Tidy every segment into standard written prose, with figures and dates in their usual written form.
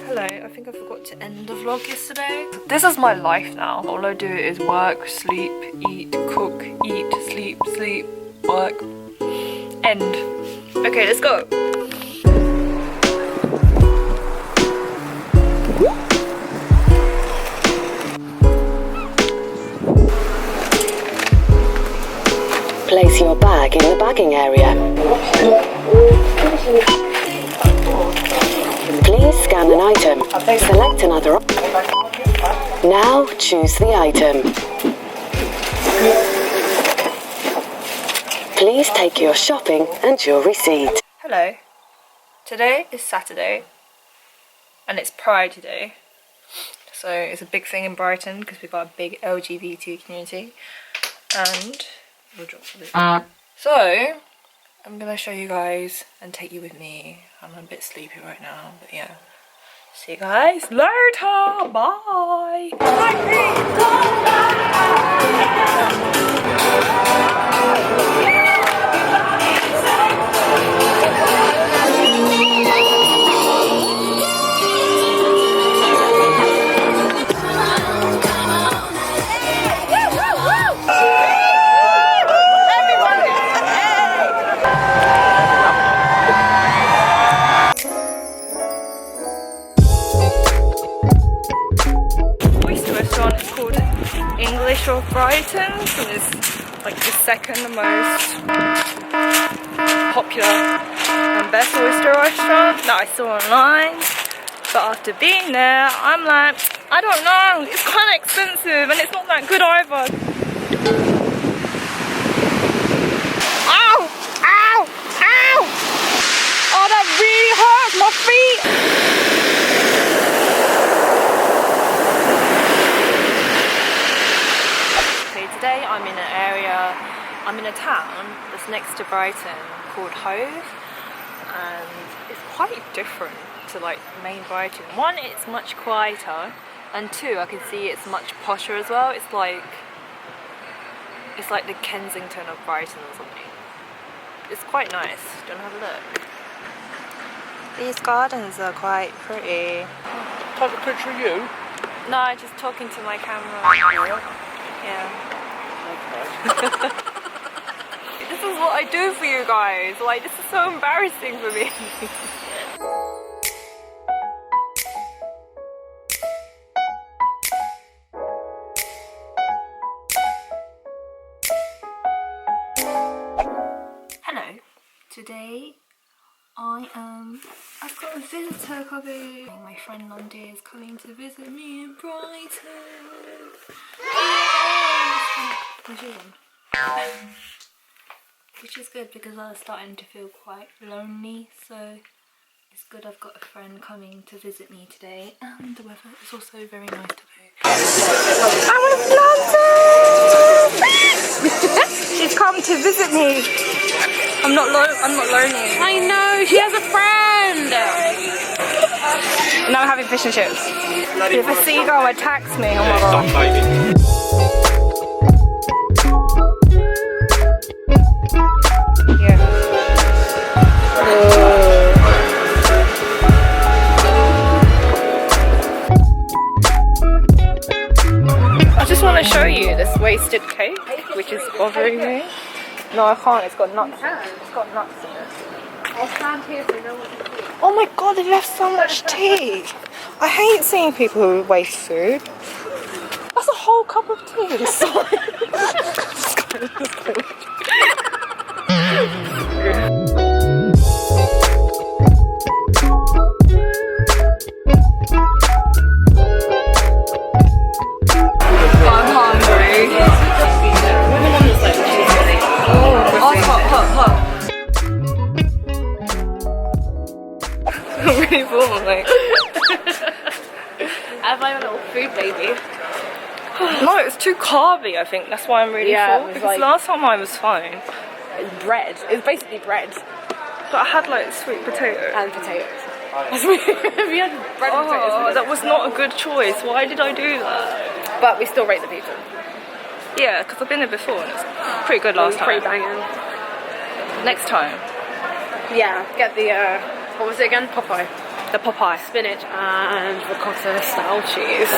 Hello, I think I forgot to end the vlog yesterday. This is my life now. All I do is work, sleep, eat, cook, eat, sleep, sleep, work, end. Okay, let's go. Place your bag in the bagging area. Please scan an item. Select another option. Now choose the item. Please take your shopping and your receipt. Hello. Today is Saturday and it's Pride Day. So it's a big thing in Brighton because we've got a big LGBT community. And we'll drop this. So I'm gonna show you guys and take you with me. I'm a bit sleepy right now, but yeah. See you guys later. Bye. Of Brighton, and it's like the second most popular and best oyster restaurant that I saw online. But after being there, I'm like, I don't know, it's kind of expensive and it's not that good either. Ow! Ow! Ow! Oh, that really hurts my feet! Today I'm in I'm in a town that's next to Brighton called Coz, and it's quite different to like main Brighton. One, it's much quieter, and two, I can see it's much posher as well. It's like the Kensington of Brighton or something. It's quite nice. Do you want to have a look? These gardens are quite pretty. Take a picture of you? No, just talking to my camera. Yeah. This is what I do for you guys. Like, this is so embarrassing for me. Hello. Today I've got a visitor coming. My friend Lundy is coming to visit me in Brighton. Which is good because I was starting to feel quite lonely, so it's good I've got a friend coming to visit me today, and the weather is also very nice today. I'm with London! She's come to visit me. I'm not lonely. I know, she has a friend! Now I'm having fish and chips. If a seagull attacks me, oh my god. I just want to show you this wasted cake, which is bothering me. No, I can't. It's got nuts. It's got nuts in it. I'll stand here so no one can see. Oh my god, they left so much tea. I hate seeing people who waste food. That's a whole cup of tea. Sorry. I'm really full, like. I have my own little food baby. No, it's too carby, I think. That's why I'm really full. Because like, last time I was fine. It's bread. It's basically bread. But I had like sweet potatoes. And potatoes. We had bread and potatoes. That was not a good choice. Why did I do that? But we still rate the pizza. Yeah, because I've been there before and it's pretty good last time. Pretty banging. Next time. Yeah, get the, what was it again? Popeye. The Popeye. spinach and ricotta style cheese.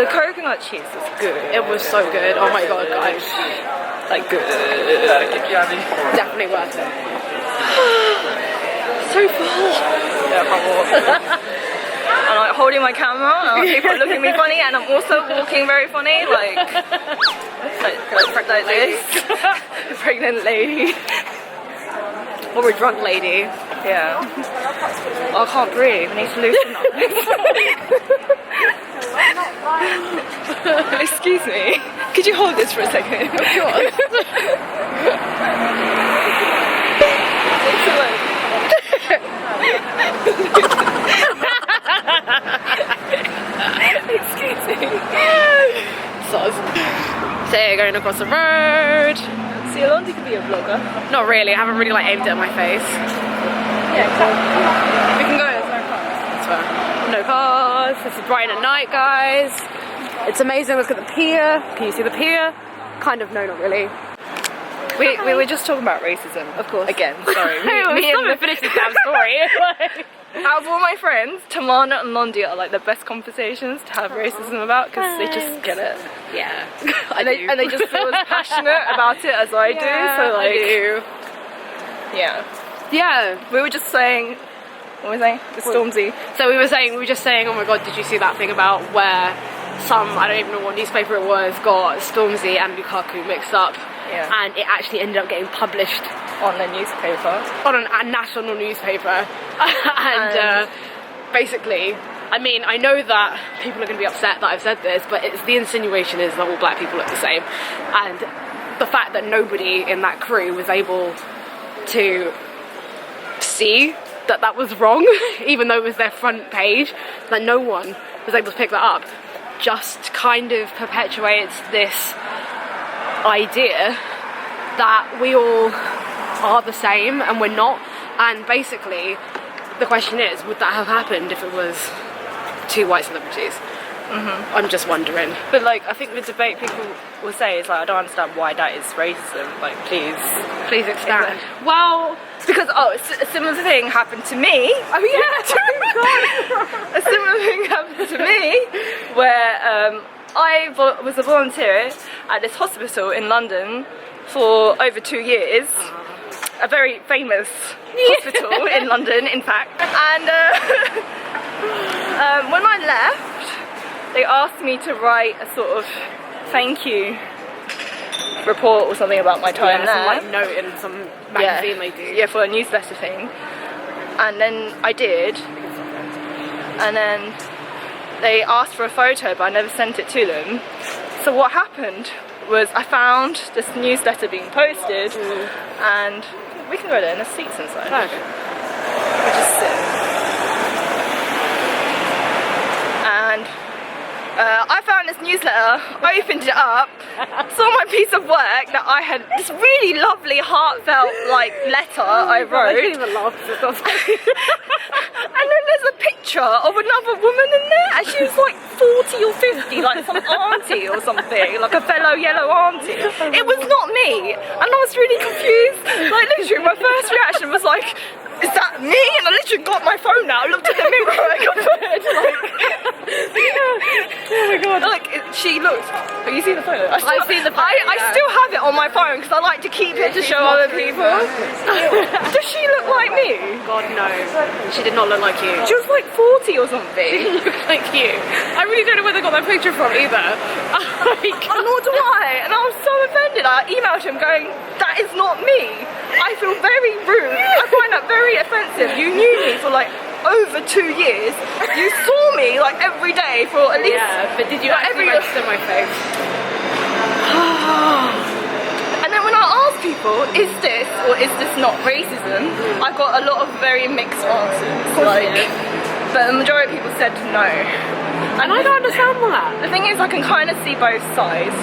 The coconut cheese was good. It was so good. Oh my god, guys. Like good. Definitely worth it. So full. Yeah, I'm like holding my camera and people are looking at me funny, and I'm also walking very funny, like this. Pregnant lady. Or a drunk lady. Yeah. Oh, I can't breathe. I need to loosen up. Excuse me. Could you hold this for a second? Of course. Excuse me. So you're going across the road. See, Alonzi could be a vlogger. Not really, I haven't really like aimed it at my face. Yeah, exactly. We can go, there's no cars. That's fair. No cars. This is Brighton at night, guys. It's amazing. Look at the pier. Can you see the pier? Kind of, no, not really. We were just talking about racism, Of course. Again, sorry. We haven't finished this damn story. Out of all my friends, Tamana and Londi are like the best conversations to have racism about, because they just get it. Yeah. And they just feel as passionate about it as I do. So like, I do. yeah. Yeah. We were just saying, what was I saying? The Stormzy. So we were just saying, oh my god, did you see that thing about where some, I don't even know what newspaper it was, got Stormzy and Lukaku mixed up? Yeah. And it actually ended up getting published On the newspaper. on a national newspaper. And basically, I mean, I know that people are going to be upset that I've said this, but the insinuation is that all black people look the same. And the fact that nobody in that crew was able to see that that was wrong, even though it was their front page, that no one was able to pick that up, just kind of perpetuates this idea that we all are the same and we're not. And basically the question is, would that have happened if it was two white celebrities? I'm just wondering. But like, I think the debate people will say is like, I don't understand why that is racism. Like, please Expand. expand. Well, It's because a similar thing happened to me. oh yeah. A similar thing happened to me where I was a volunteer at this hospital in London for over 2 years. A very famous hospital in London, in fact. And when I left, they asked me to write a sort of thank you report or something about my time there. Some like note in some magazine they do. Yeah, for a newsletter thing. And then I did. And then they asked for a photo, but I never sent it to them. So what happened was I found this newsletter being posted, and we can go there and there's seats inside. Okay. We'll just sit. And I found this newsletter, opened it up, saw my piece of work that I had, this really lovely heartfelt like letter I wrote. I can't even laugh at stuff. And then there's a picture of another woman in there, and she was like 40 or 50, like some auntie or something, like a fellow yellow auntie. It was not me, and I was really confused. Like literally, my first reaction was like, is that me? And I literally got my phone out, looked at the mirror, and compared, like, oh my god. Like, she looked, have you seen the photo? I've seen the photo, I still have it on my phone, because I like to keep it to show other people. Does she look like me? God no, she did not look like you. She was like 40 or something. Like you. I really don't know where they got that picture from either. And nor do I. And I was so offended. I emailed him going, that is not me. I feel very rude. I find that very offensive. You knew me for like over 2 years. You saw me like every day for at least... Yeah, but did you like, actually register my face? And then when I asked people, is this or is this not racism, I got a lot of very mixed answers. Like, but the majority of people said no. And I don't understand that. The thing is, I can kind of see both sides.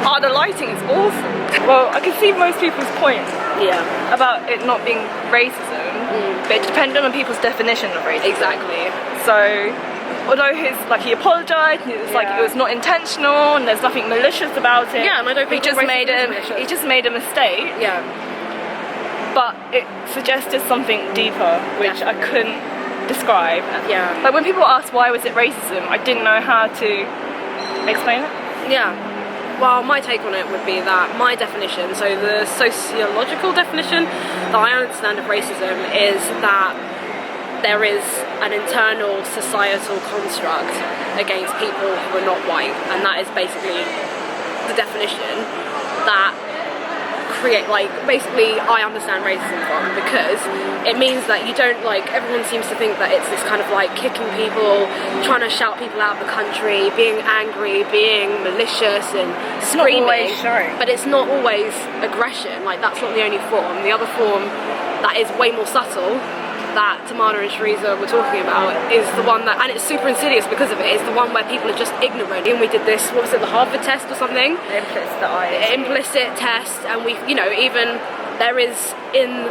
Oh, the lighting is awful. Well, I can see most people's point Yeah. about it not being racism, but it depended on people's definition of racism. Exactly. So, although he apologised, and it was like it was not intentional, and there's nothing malicious about it. Yeah, and I don't think he just made malicious. he just made a mistake. Yeah. But it suggested something deeper, which I couldn't describe. Yeah. Like when people ask why was it racism, I didn't know how to explain it. Yeah. Well, my take on it would be that my definition, so the sociological definition that I understand of racism is that there is an internal societal construct against people who are not white, and that is basically the definition that basically I understand racism from, because it means that you don't, like, everyone seems to think that it's this kind of like kicking people, trying to shout people out of the country, being angry, being malicious and screaming, but it's not always aggression. Like, that's not the only form. The other form that is way more subtle, that Tamara and Shariza were talking about, is the one that, and it's super insidious because of it, is the one where people are just ignorant. And we did this, what was it, the Harvard test or something? Implicit test, and we, you know, even there is in,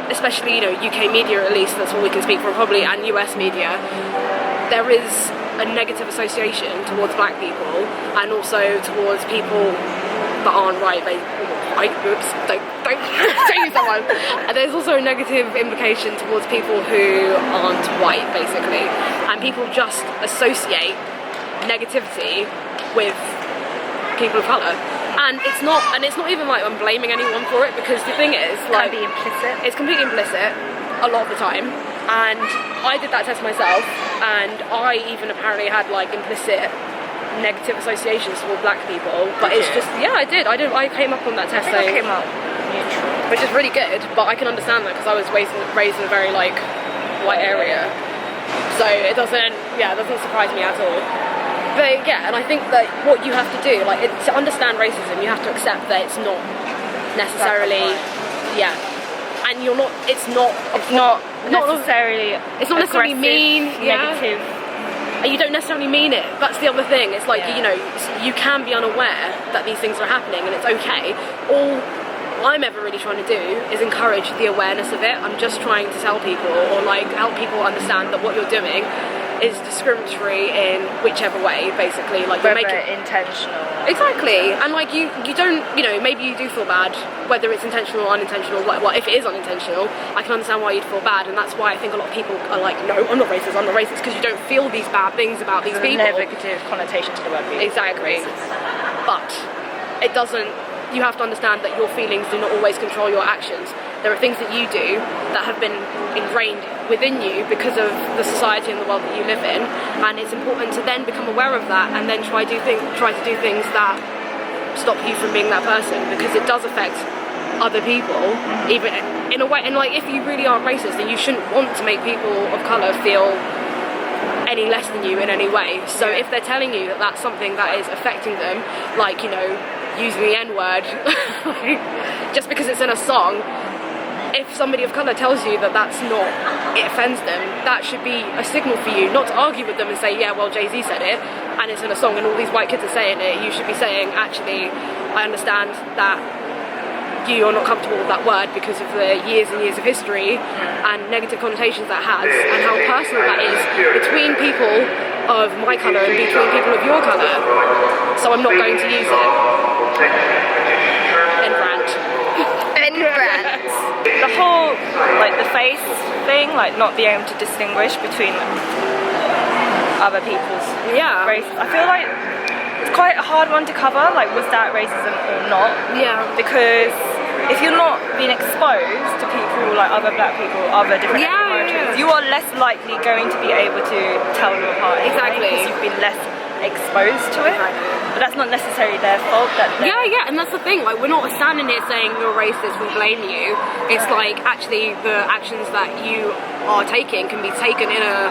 especially, you know, UK media at least, that's what we can speak for probably, and US media, there is a negative association towards black people and also towards people that aren't right. Don't use that one. And there's also a negative implication towards people who aren't white, basically, and people just associate negativity with people of colour. And it's not even like I'm blaming anyone for it, because the thing is, like, Can be implicit. it's completely implicit a lot of the time. And I did that test myself, and I even apparently had like implicit negative associations toward black people, but it's just, yeah, I came up on that test, I came up neutral, which is really good, but I can understand that because I was raised in a very like white area, so it doesn't surprise me at all. But yeah, and I think that what you have to do, like, to understand racism, you have to accept that it's not necessarily, yeah, and it's not necessarily mean, negative. You don't necessarily mean it. That's the other thing. It's like, you know, you can be unaware that these things are happening, and it's okay. All I'm ever really trying to do is encourage the awareness of it. I'm just trying to tell people, or like help people understand that what you're doing is discriminatory in whichever way, basically. Like, whether you're making intentional. Exactly, and like you don't, you know, maybe you do feel bad, whether it's intentional or unintentional. Well, if it is unintentional, I can understand why you'd feel bad, and that's why I think a lot of people are like, no, I'm not racist, because you don't feel these bad things about these people. Negative connotation to the word people. Exactly, but it doesn't. You have to understand that your feelings do not always control your actions. There are things that you do that have been ingrained within you because of the society and the world that you live in, and it's important to then become aware of that and then try to do things that stop you from being that person, because it does affect other people, even in a way. And like, if you really aren't racist, then you shouldn't want to make people of colour feel any less than you in any way. So if they're telling you that that's something that is affecting them, like, you know, using the N-word just because it's in a song, if somebody of colour tells you that that's not, it offends them, that should be a signal for you not to argue with them and say, yeah, well, Jay-Z said it and it's in a song and all these white kids are saying it. You should be saying, actually, I understand that you're not comfortable with that word because of the years and years of history and negative connotations that has, and how personal that is between people of my colour and between people of your colour. So I'm not going to use it. End rant. End rant. The whole, like, the face thing, like not being able to distinguish between other people's race. I feel like it's quite a hard one to cover, like, was that racism or not? Yeah. Because if you're not being exposed to people, like other black people, other different minorities, you are less likely going to be able to tell them apart. Exactly. Because you've been less exposed to it. But that's not necessarily their fault. And that's the thing. Like, we're not standing here saying you're racist, we blame you. It's like, actually, the actions that you are taking can be taken in a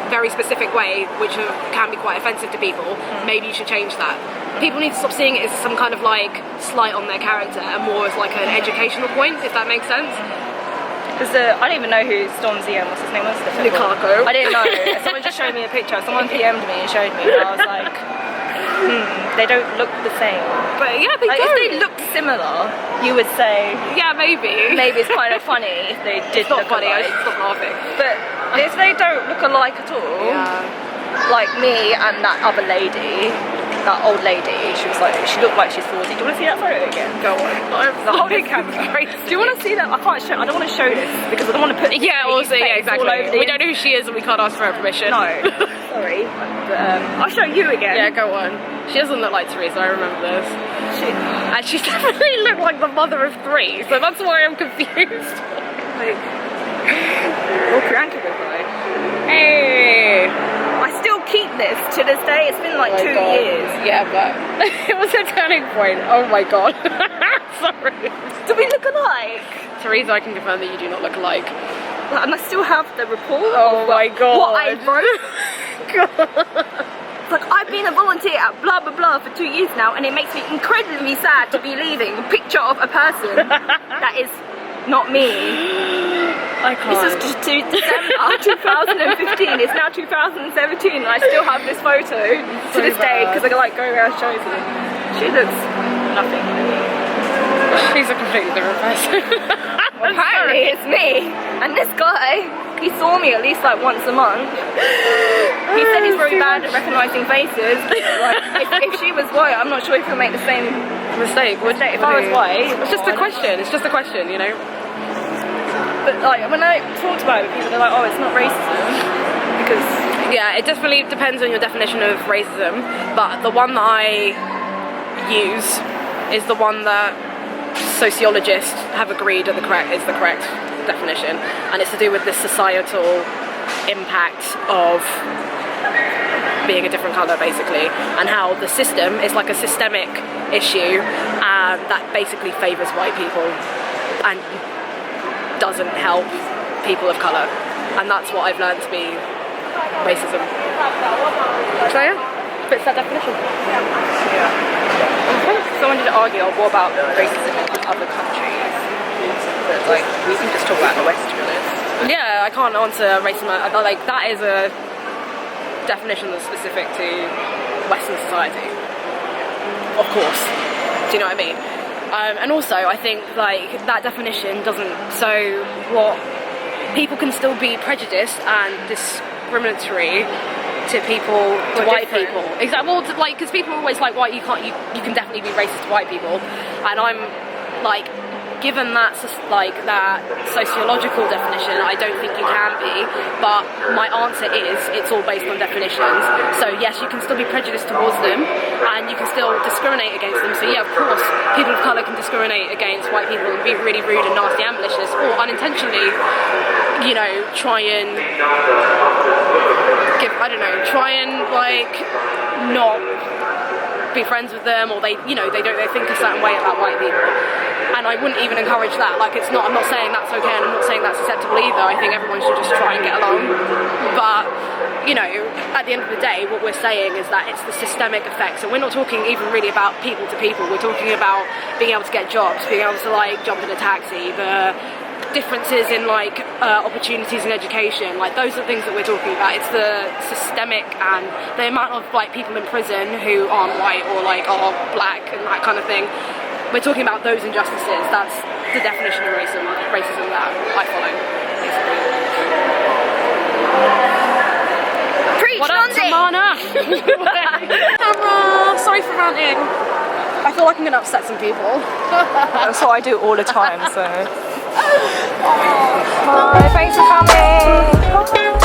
very specific way, which can be quite offensive to people. Maybe you should change that. People need to stop seeing it as some kind of like slight on their character and more as like an educational point, if that makes sense. Because I don't even know who Stormzy and what's his name was? Lukaku. I didn't know. Someone just showed me a picture. Someone PM'd me and showed me, and I was like, they don't look the same. But yeah, they like, do. If they looked similar, you would say, yeah, maybe. Maybe it's kind of funny if they did look funny, alike. I stop laughing. But if they don't look alike at all, like me and that other lady, that old lady, she was like, she looked like she's 40. Do you want to see that photo again? Go on. The holding camera. Do you want to see that? I can't show. I don't want to show this because I don't want to put. Yeah, also, yeah, exactly. All over We don't know who she is and we can't ask for her permission. No. Sorry. But, I'll show you again. Yeah, go on. She doesn't look like Teresa, I remember this. And she definitely looked like the mother of 3, so that's why I'm confused. Like, oh, Priyanka was like, Hey! I still keep this to this day. It's been like 2 years. Yeah, but it was a turning point. Oh my god. Sorry. Do we look alike? Teresa, I can confirm that you do not look alike. And I still have the report. Oh my god. What I wrote. It's like, I've been a volunteer at blah blah blah for 2 years now, and it makes me incredibly sad to be leaving a picture of a person that is not me. I can't. This was just December 2015. It's now 2017, and I still have this photo to this day because I like go around shows them. She looks nothing like me. She's a completely different person. Well, apparently it's me. And this guy, he saw me at least like once a month. He said he's very bad at recognising faces. Like, if she was white, I'm not sure if he'll make the same mistake. If I was white, it's just a question. It's just a question, you know. But like when I talked about it with people, they're like, oh, it's not racism because yeah, it definitely depends on your definition of racism. But the one that I use is the one that sociologists have agreed is the correct definition, and it's to do with the societal impact of being a different colour, basically, and how the system is like a systemic issue that basically favours white people and doesn't help people of colour, and that's what I've learned to be racism. So yeah, fits that definition. Okay. Someone did argue, what about racism in other countries? But like, we can just talk about the West, to be honest. Yeah, I can't answer racism. Like, that is a definition that's specific to Western society. Of course. Do you know what I mean? And also, I think like that definition doesn't. So what? People can still be prejudiced and discriminatory to people, to white people. Exactly. Well, like, because people are always like, "White, you can't. You can definitely be racist to white people," and I'm like, given that that sociological definition, I don't think you can be. But my answer is, it's all based on definitions. So yes, you can still be prejudiced towards them, and you can still discriminate against them. So yeah, of course, people of colour can discriminate against white people and be really rude and nasty and malicious, or unintentionally, you know, try and like not be friends with them, or they think a certain way about white people. And I wouldn't even encourage that. Like, it's not, I'm not saying that's okay, and I'm not saying that's acceptable either. I think everyone should just try and get along. But, you know, at the end of the day, what we're saying is that it's the systemic effects. And we're not talking even really about people to people. We're talking about being able to get jobs, being able to, like, jump in a taxi, the differences in, like, opportunities in education. Like, those are the things that we're talking about. It's the systemic and the amount of, like, people in prison who aren't white or, like, are black and that kind of thing. We're talking about those injustices. That's the definition of racism that I follow, basically. Preach, what up, Tamana? Sorry for ranting. I feel like I'm going to upset some people. That's what I do all the time, so. Bye, thanks for coming. Bye.